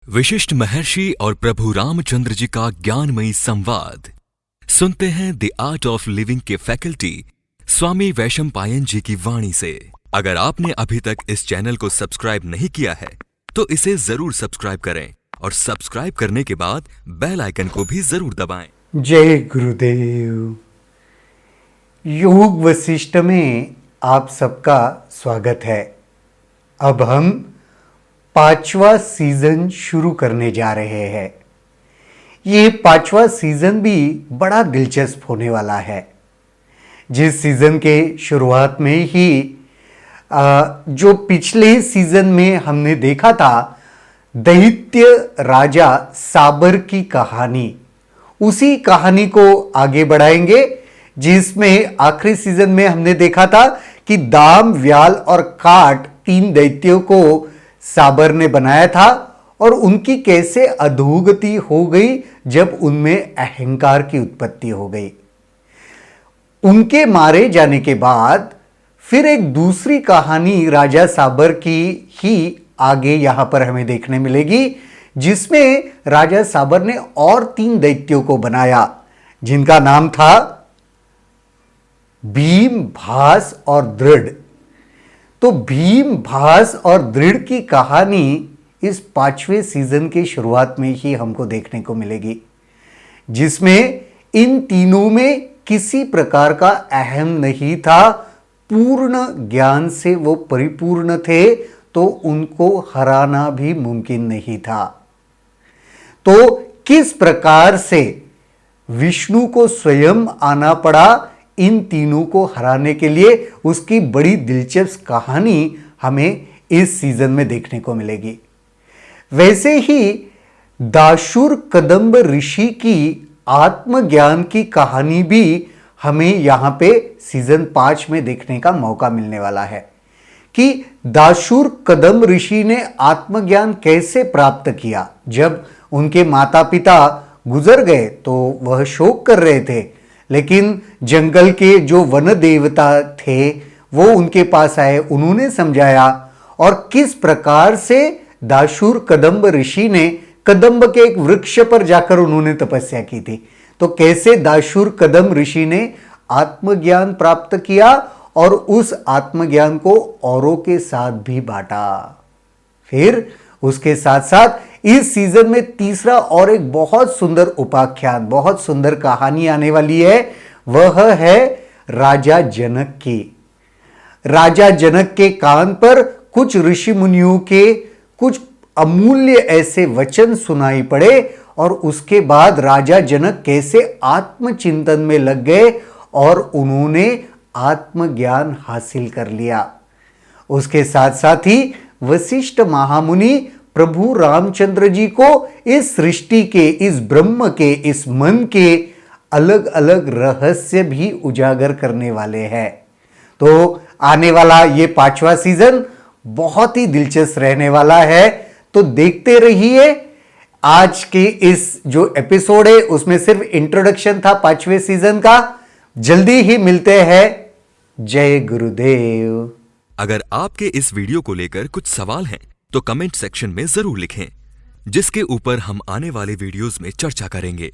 विशिष्ट महर्षि और प्रभु रामचंद्र जी का ज्ञानमयी संवाद सुनते हैं द आर्ट ऑफ लिविंग के फैकल्टी स्वामी वैशंपायन जी की वाणी से। अगर आपने अभी तक इस चैनल को सब्सक्राइब नहीं किया है तो इसे जरूर सब्सक्राइब करें और सब्सक्राइब करने के बाद बेल आइकन को भी जरूर दबाएं। जय गुरुदेव। योग वशिष्ठ में आप सबका स्वागत है। अब हम 5वां सीजन शुरू करने जा रहे हैं। ये 5वां सीजन भी बड़ा दिलचस्प होने वाला है। जिस सीजन के शुरुआत में ही जो पिछले सीजन में हमने देखा था दैत्य राजा साबर की कहानी, उसी कहानी को आगे बढ़ाएंगे, जिसमें आखिरी सीजन में हमने देखा था कि दाम, व्याल और काट 3 दैत्यों को साबर ने बनाया था और उनकी कैसे अधोगति हो गई जब उनमें अहंकार की उत्पत्ति हो गई। उनके मारे जाने के बाद फिर एक दूसरी कहानी राजा साबर की ही आगे यहां पर हमें देखने मिलेगी, जिसमें राजा साबर ने और 3 दैत्यों को बनाया जिनका नाम था भीम, भास और दृढ़। तो भीम, भास और दृढ़ की कहानी इस 5वें सीजन के शुरुआत में ही हमको देखने को मिलेगी, जिसमें इन तीनों में किसी प्रकार का अहम नहीं था। पूर्ण ज्ञान से वो परिपूर्ण थे, तो उनको हराना भी मुमकिन नहीं था। तो किस प्रकार से विष्णु को स्वयं आना पड़ा इन तीनों को हराने के लिए, उसकी बड़ी दिलचस्प कहानी हमें इस सीजन में देखने को मिलेगी। वैसे ही दाशुर कदंब ऋषि की आत्मज्ञान की कहानी भी हमें यहां पे सीजन 5 में देखने का मौका मिलने वाला है कि दाशुर कदंब ऋषि ने आत्मज्ञान कैसे प्राप्त किया। जब उनके माता पिता गुजर गए तो वह शोक कर रहे थे, लेकिन जंगल के जो वन देवता थे वो उनके पास आए, उन्होंने समझाया और किस प्रकार से दाशुर कदंब ऋषि ने कदंब के एक वृक्ष पर जाकर उन्होंने तपस्या की थी। तो कैसे दाशुर कदंब ऋषि ने आत्मज्ञान प्राप्त किया और उस आत्मज्ञान को औरों के साथ भी बांटा। फिर उसके साथ साथ इस सीजन में तीसरा और एक बहुत सुंदर उपाख्यान, बहुत सुंदर कहानी आने वाली है। वह है राजा जनक की। राजा जनक के कान पर कुछ ऋषि मुनियों के कुछ अमूल्य ऐसे वचन सुनाई पड़े और उसके बाद राजा जनक कैसे आत्मचिंतन में लग गए और उन्होंने आत्मज्ञान हासिल कर लिया। उसके साथ साथ ही वशिष्ठ महामुनि प्रभु रामचंद्र जी को इस सृष्टि के, इस ब्रह्म के, इस मन के अलग अलग रहस्य भी उजागर करने वाले हैं। तो आने वाला ये 5वां सीजन बहुत ही दिलचस्प रहने वाला है, तो देखते रहिए। आज के इस जो एपिसोड है उसमें सिर्फ इंट्रोडक्शन था 5वें सीजन का। जल्दी ही मिलते हैं। जय गुरुदेव। अगर आपके इस वीडियो को लेकर कुछ सवाल हैं तो कमेंट सेक्शन में जरूर लिखें, जिसके ऊपर हम आने वाले वीडियोस में चर्चा करेंगे।